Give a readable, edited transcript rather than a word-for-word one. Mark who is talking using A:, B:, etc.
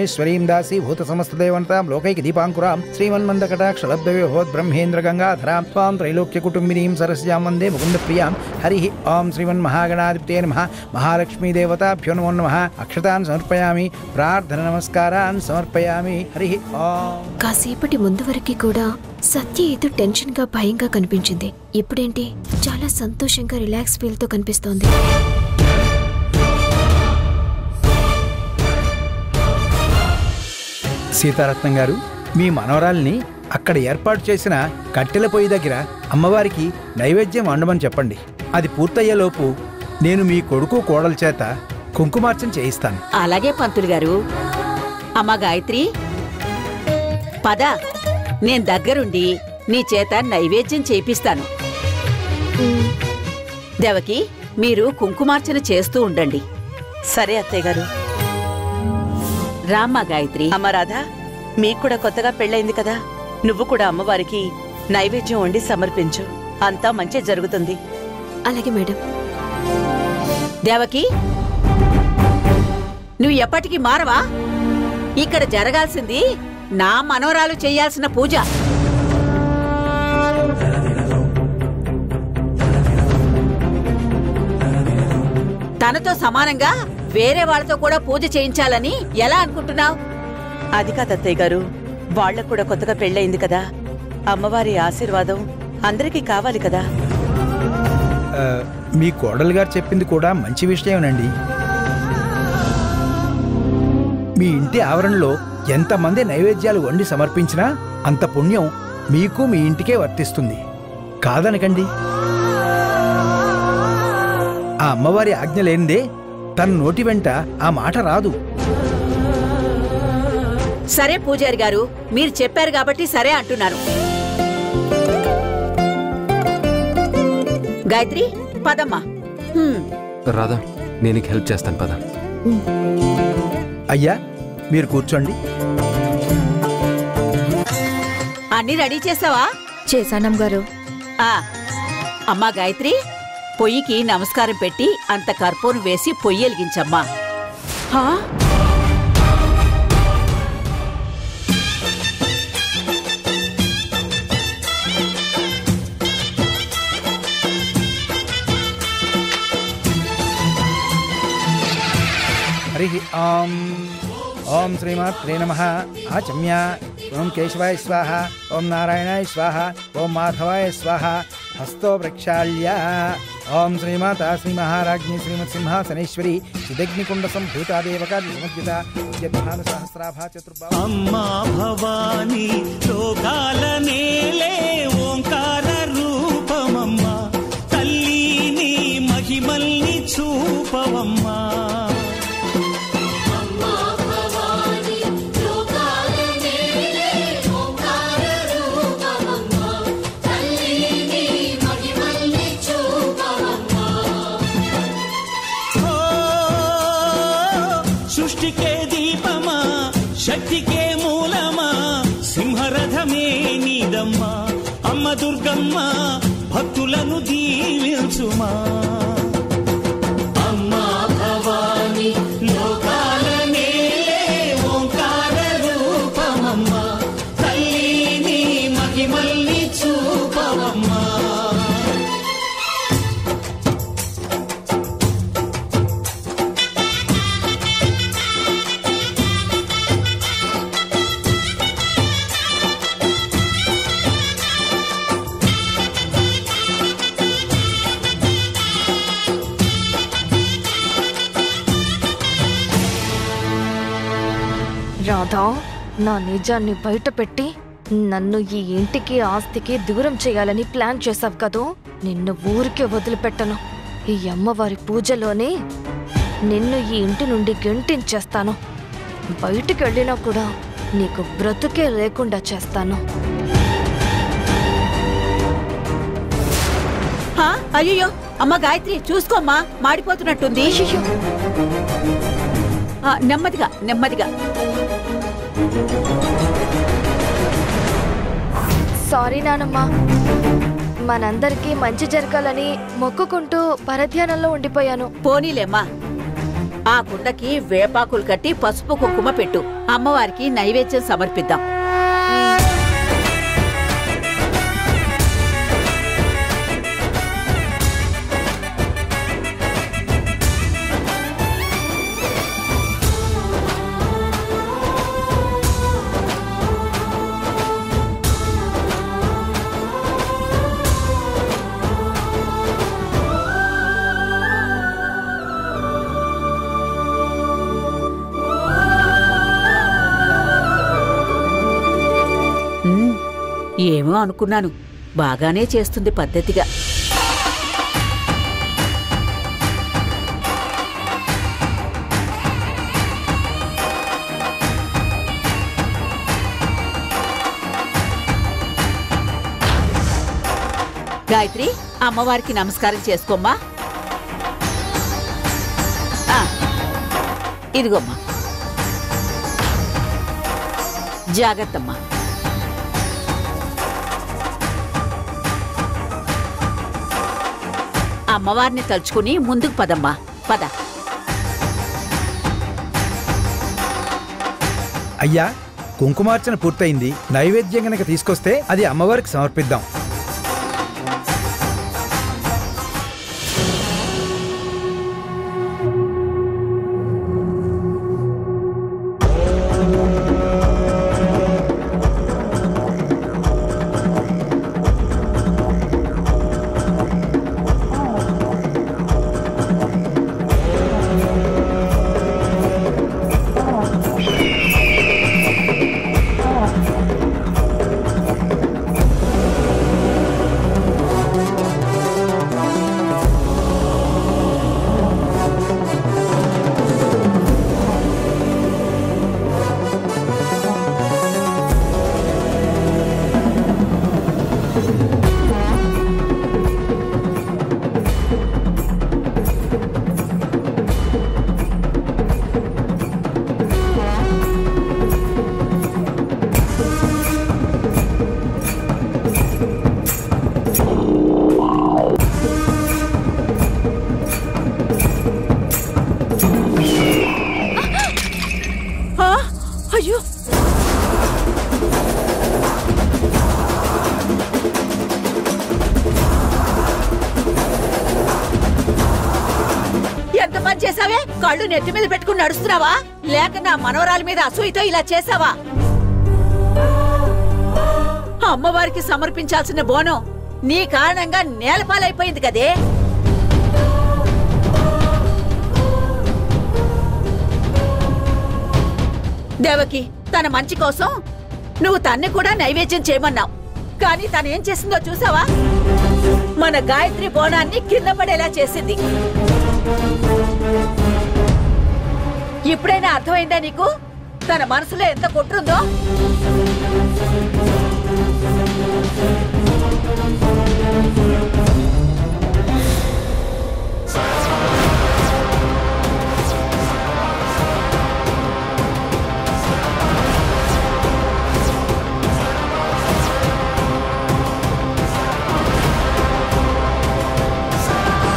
A: పరమేశ్వరీం దాసి భూత సమస్త దేవతాం లోకైక దీపాంకురాం శ్రీమన్మందకటాక్షలబ్ధవ్యోహోద్ బ్రహ్మేంద్ర గంగాధరాం త్వాం త్రైలోక్య కుటుంబినీం సరస్యాం వందే ముకుంద ప్రియాం. హరి ఓం శ్రీమన్మహాగణాధిపతే నమః. మహాలక్ష్మీ దేవతాభ్యో నమో నమః. అక్షతాన్ సమర్పయామి. ప్రార్థన నమస్కారాన్ సమర్పయామి. హరి ఓం.
B: కాసేపటి ముందు వరకు కూడా సత్య ఏదో టెన్షన్ గా భయంగా కనిపించింది. ఇప్పుడేంటి చాలా సంతోషంగా రిలాక్స్ ఫీల్ తో కనిపిస్తోంది.
A: సీతారత్నం గారు, మీ మనవరాల్ని అక్కడ ఏర్పాటు చేసిన కట్టెల పొయ్యి దగ్గర అమ్మవారికి నైవేద్యం వండమని చెప్పండి. అది పూర్తయ్యేలోపు నేను మీ కొడుకు కోడల చేత కుంకుమార్చన చేయిస్తాను.
C: అలాగే పంతులు గారు. అమ్మ గాయత్రి, పద, నేను దగ్గరుండి నీ చేత నైవేద్యం చేపిస్తాను. దేవకి, మీరు కుంకుమార్చన చేస్తూ ఉండండి.
D: సరే అత్తయ్య గారు.
C: రామ్మ గాయత్రి.
D: అమ్మ రాధా, మీకు కూడా కొత్తగా పెళ్ళైంది కదా, నువ్వు కూడా అమ్మవారికి నైవేద్యం వండి సమర్పించు. అంతా మంచి జరుగుతుంది.
B: అలాగే మేడం.
C: దేవకి, నువ్వు ఎప్పటికీ మారవా? ఇక్కడ జరగాల్సింది నా మనవరాలు చేయాల్సిన పూజ. తనతో సమానంగా వేరే వాళ్ళతో కూడా పూజ చేయించాలని ఎలా అనుకుంటున్నావు?
D: అది కాదు అత్తయ్య గారు, వాళ్లకు కూడా కొత్తగా పెళ్ళయింది కదా, అమ్మవారి ఆశీర్వాదం అందరికీ కావాలి కదా.
A: మీ కోడలు గారు చెప్పింది కూడా మంచి విషయమేనండి. మీ ఇంటి ఆవరణలో ఎంతమంది నైవేద్యాలు వండి సమర్పించినా అంత పుణ్యం మీకు మీ ఇంటికే వర్తిస్తుంది. కాదనకండి. ఆ అమ్మవారి ఆజ్ఞ లేనిదే తన నోటి వెంట ఆ మాట రాదు.
C: సరే పూజారి గారు, మీరు చెప్పారు కాబట్టి సరే అంటున్నాను. గాయత్రి, పదమ్మా.
E: రాధా, నేను హెల్ప్ చేస్తాను, పద.
A: అయ్యా, మీరు కూర్చోండి.
C: అన్ని రెడీ చేసావా?
B: చేశానం గారు.
C: అమ్మా గాయత్రి, పొయ్యికి నమస్కారం పెట్టి అంత కర్పూరం వేసి పొయ్యి వెలిగించమ్మా.
A: హరి ఓం. ఓం శ్రీమాత్రే నమః. ఆచమ్య. ఓం కేశవాయ స్వాహ. ఓం నారాయణాయ స్వాహ. ఓం మాధవాయ స్వాహ. హస్తో ప్రక్షాళ్య. ఓం శ్రీమాత శ్రీ మహారాజ్ఞి శ్రీమత్ సింహాసనేశ్వరి సిదగ్నికుండ సంభూతా దేవకార్య సమర్జిత యద్భాన సహస్రాభా చతుర్భా.
F: అమ్మా భవాని లోకాల నేలే ఓంకార రూపమమ్మా, తల్లిని మహిమల్ని చూపవమ్మా. సృష్టికే దీపమా, శక్తికే మూలమా, సింహరథమే నీదమ్మా. అమ్మ దుర్గమ్మ, భక్తులను దీవించుమా. అమ్మా భవాని లోకాల నేలే ఓంకార రూపమమ్మా, తల్లిని మహిమల్ని చూపవమ్మా.
B: రాధా, నా నిజాన్ని బయట పెట్టి నన్ను ఈ ఇంటికి ఆస్తికి దూరం చేయాలని ప్లాన్ చేశావు కదూ, నిన్ను ఊరికే వదిలిపెట్టను. ఈ అమ్మవారి పూజలోనే నిన్ను ఈ ఇంటి నుండి గెంటించేస్తాను. బయటికి వెళ్ళినా కూడా నీకు బ్రతుకే లేకుండా చేస్తాను.
C: అయ్యో, అమ్మ గాయత్రి, చూసుకోమ్మా, మాడిపోతున్నట్టుంది. నెమ్మదిగా నెమ్మదిగా.
B: సారీ నానమ్మా, మనందరికీ మంచి జరగాలని మొక్కుకుంటూ పరధ్యానంలో ఉండిపోయాను.
C: పోనీలేమ్మా, ఆ కుండకి వేపాకులు కట్టి పసుపు కుంకుమ పెట్టు. అమ్మవారికి నైవేద్యం సమర్పిద్దాం. ఏమో అనుకున్నాను, బాగానే చేస్తుంది పద్ధతిగా. గాయత్రి, అమ్మవారికి నమస్కారం చేసుకోమ్మా. ఇదిగోమ్మా, జాగ్రత్తమ్మా. అమ్మవారిని తలుచుకుని ముందుకు పదమ్మా, పద.
A: అయ్యా, కుంకుమార్చన పూర్తయింది. నైవేద్యం గనక తీసుకొస్తే అది అమ్మవారికి సమర్పిద్దాం.
C: అయ్యో, ఎంత పని చేసావే? కళ్ళు నెత్తి మీద పెట్టుకుని నడుస్తున్నావా, లేక నా మనవరాల మీద అసూయతో ఇలా చేసావా? అమ్మవారికి సమర్పించాల్సిన బోనం నీ కారణంగా నేలపాలైపోయింది కదే. దేవకి, తన మంచి కోసం నువ్వు తన్ని కూడా నైవేద్యం చేయమన్నావు, కానీ తనేం చేసిందో చూసావా? మన గాయత్రి బోనాన్ని కింద పడేలా చేసింది. ఇప్పుడైనా అర్థమైందా నీకు తన మనసులో ఎంత కుట్రుందో?